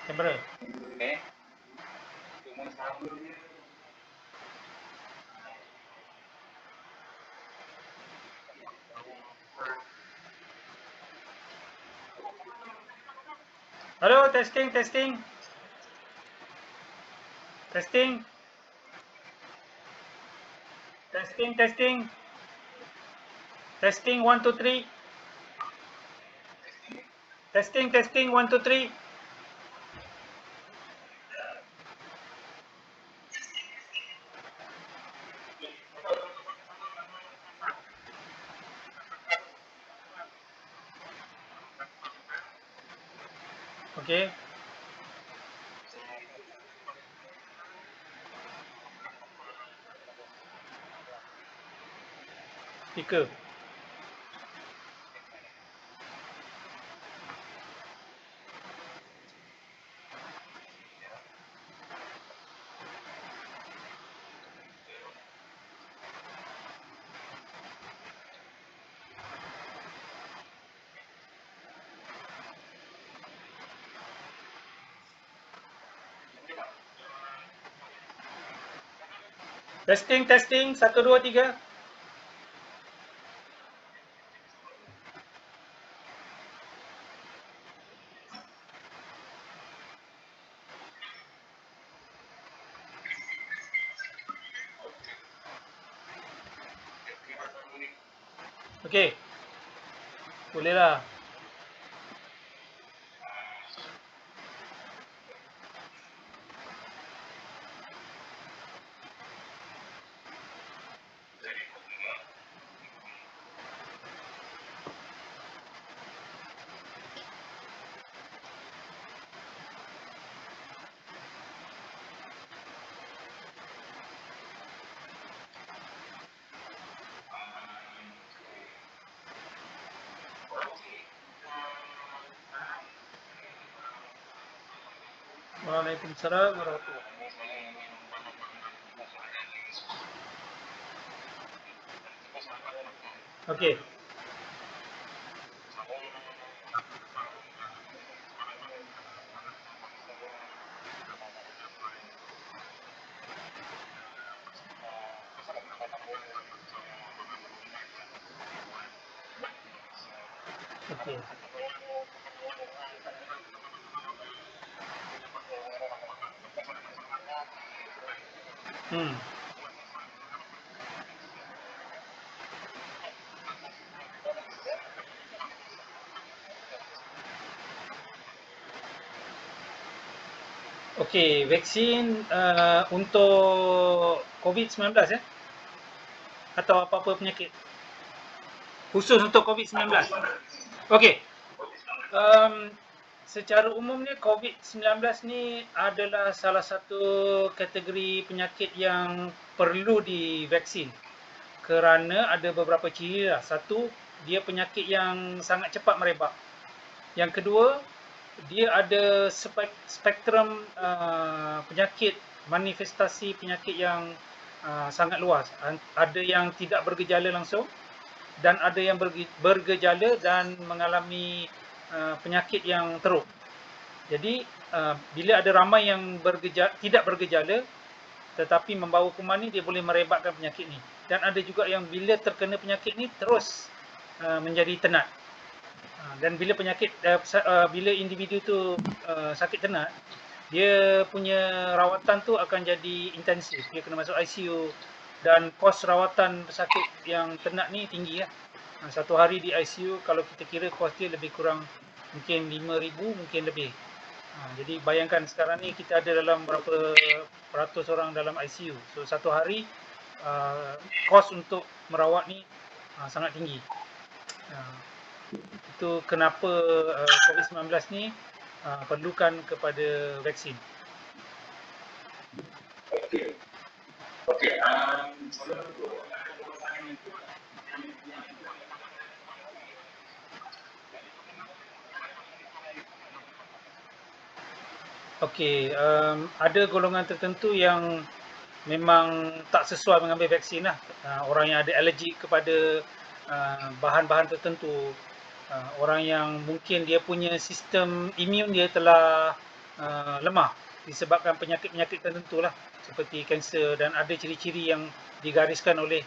Kamera. Halo, testing, testing. Testing. Testing, testing. Testing 1 2 3. Testing, testing 1 2 3. Okey. Speaker. Testing, testing 1 2 3. Okey. Bolehlah. Waalaikumsalam warahmatullahi. Okey. Okey. Hmm. Okey, vaksin untuk COVID-19 ya? Atau apa-apa penyakit? Khusus untuk COVID-19. Okey. Um, Secara umumnya COVID-19 ni adalah salah satu kategori penyakit yang perlu divaksin kerana ada beberapa ciri lah. Satu, dia penyakit yang sangat cepat merebak. Yang kedua, dia ada spektrum penyakit, manifestasi penyakit yang sangat luas. Ada yang tidak bergejala langsung dan ada yang bergejala dan mengalami penyakit yang teruk. Jadi bila ada ramai yang tidak bergejala tetapi membawa kuman ni, dia boleh merebakkan penyakit ni. Dan ada juga yang bila terkena penyakit ni terus menjadi tenat. Dan bila bila individu tu sakit tenat, dia punya rawatan tu akan jadi intensif. Dia kena masuk ICU dan kos rawatan pesakit yang tenat ni tinggi lah. Satu hari di ICU kalau kita kira kos dia lebih kurang mungkin 5,000, mungkin lebih. Jadi bayangkan sekarang ni kita ada dalam berapa ratus orang dalam ICU. So satu hari kos untuk merawat ni sangat tinggi. Itu kenapa COVID-19 ni perlukan kepada vaksin. Okey, ada golongan tertentu yang memang tak sesuai mengambil vaksin lah. Orang yang ada alergi kepada bahan-bahan tertentu, orang yang mungkin dia punya sistem imun dia telah lemah disebabkan penyakit-penyakit tertentu lah, seperti kanser, dan ada ciri-ciri yang digariskan oleh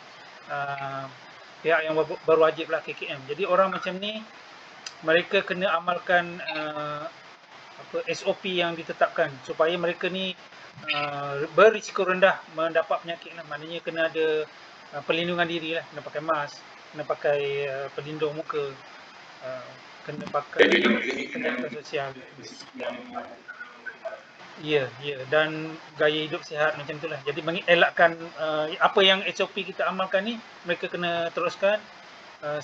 pihak yang berwajib lah, KKM. Jadi orang macam ni mereka kena amalkan SOP yang ditetapkan supaya mereka ni berisiko rendah mendapat penyakit lah. Maknanya kena ada perlindungan diri lah, kena pakai mask, kena pakai pelindung muka, kena pakai penjagaan sosial. Ya, ya, dan gaya hidup sihat macam itulah. Jadi mengelakkan apa yang SOP kita amalkan ni mereka kena teruskan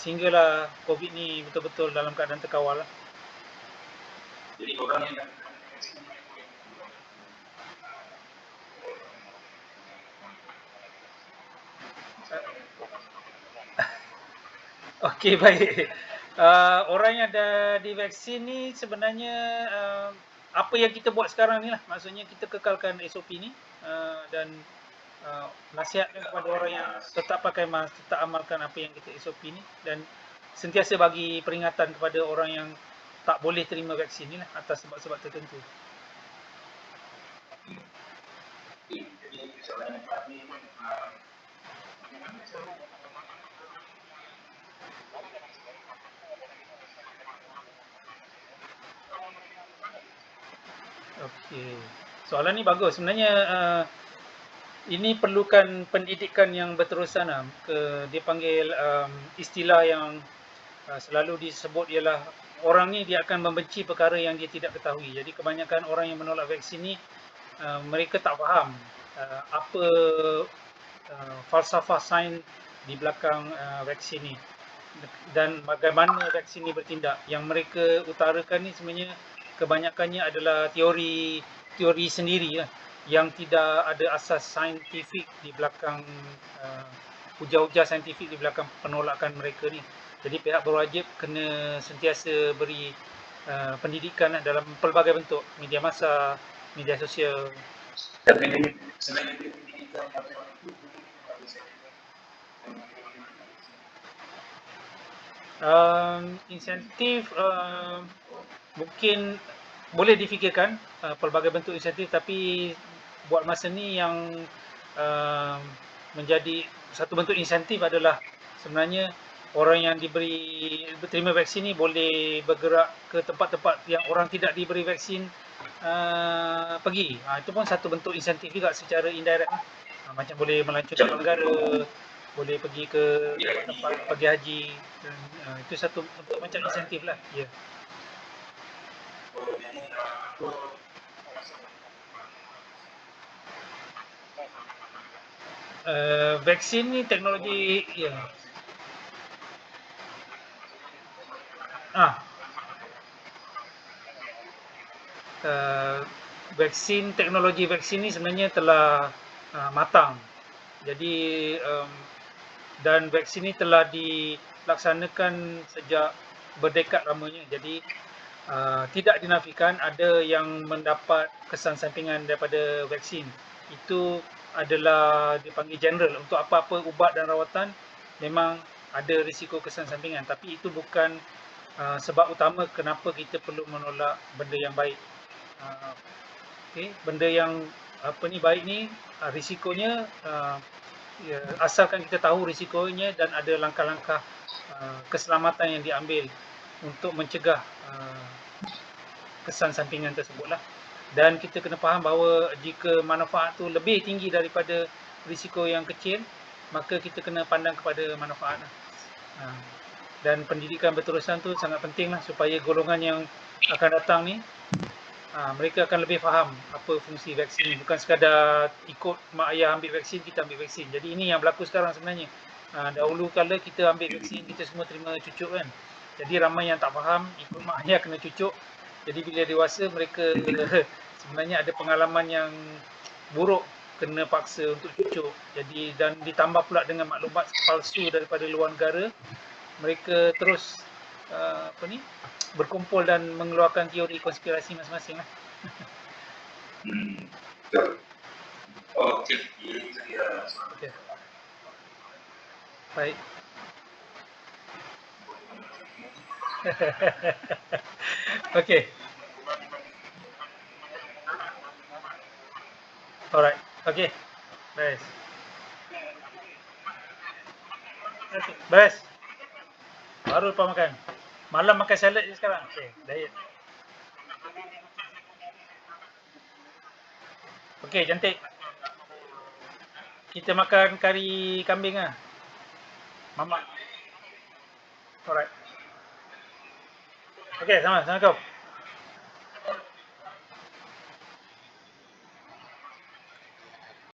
sehinggalah COVID ni betul-betul dalam keadaan terkawal lah. Jadi orang yang okey, baik. Orang yang dah divaksin ni sebenarnya apa yang kita buat sekarang ni lah, maksudnya kita kekalkan SOP ni dan nasihatkan kepada orang yang tetap pakai mask, tetap amalkan apa yang kita SOP ni, dan sentiasa bagi peringatan kepada orang yang tak boleh terima vaksin ni lah atas sebab-sebab tertentu. Okey, soalan ni bagus. Sebenarnya ini perlukan pendidikan yang berterusan lah. Dia panggil istilah yang selalu disebut ialah orang ni dia akan membenci perkara yang dia tidak ketahui. Jadi kebanyakan orang yang menolak vaksin ni mereka tak faham apa falsafah sains di belakang vaksin ni dan bagaimana vaksin ni bertindak. Yang mereka utarakan ni sebenarnya kebanyakannya adalah teori sendiri lah, yang tidak ada asas saintifik di belakang hujah-hujah saintifik di belakang penolakan mereka ni. Jadi pihak berwajib kena sentiasa beri pendidikan dalam pelbagai bentuk, media massa, media sosial. Insentif mungkin boleh difikirkan pelbagai bentuk insentif, tapi buat masa ni yang menjadi satu bentuk insentif adalah sebenarnya orang yang terima vaksin ni boleh bergerak ke tempat-tempat yang orang tidak diberi vaksin pergi. Itu pun satu bentuk insentif juga secara indirect lah. Macam boleh melancong ke negara, boleh pergi ke tempat-tempat pergi haji, dan itu satu bentuk macam insentif lah. Ya. Vaksin ni teknologi ya. Vaksin, teknologi vaksin ni sebenarnya telah matang. Jadi dan vaksin ni telah dilaksanakan sejak berdekad lamanya. Jadi tidak dinafikan ada yang mendapat kesan sampingan daripada vaksin. Itu adalah dipanggil general. Untuk apa-apa ubat dan rawatan memang ada risiko kesan sampingan, tapi itu bukan sebab utama kenapa kita perlu menolak benda yang baik. Benda yang baik ni risikonya ya, asalkan kita tahu risikonya dan ada langkah-langkah keselamatan yang diambil untuk mencegah kesan sampingan tersebutlah. Dan kita kena faham bahawa jika manfaat tu lebih tinggi daripada risiko yang kecil, maka kita kena pandang kepada manfaat lah. Dan pendidikan berterusan tu sangat penting lah, supaya golongan yang akan datang ni mereka akan lebih faham apa fungsi vaksin ni. Bukan sekadar ikut mak ayah ambil vaksin, kita ambil vaksin. Jadi ini yang berlaku sekarang sebenarnya. Dahulu kala kita ambil vaksin, kita semua terima cucuk kan. Jadi ramai yang tak faham, ikut mak ayah kena cucuk. Jadi bila dewasa mereka sebenarnya ada pengalaman yang buruk kena paksa untuk cucuk. Jadi dan ditambah pula dengan maklumat palsu daripada luar negara, mereka terus berkumpul dan mengeluarkan teori konspirasi masing-masing lah. Okey. Baik. Okey. Alright. Okay. Beres. Okay. Beres. Baru lepas makan. Malam makan salad je sekarang. Okay. Diet. Okay, cantik. Kita makan kari kambing lah. Mamak. Alright. Okay, sama. Assalamualaikum.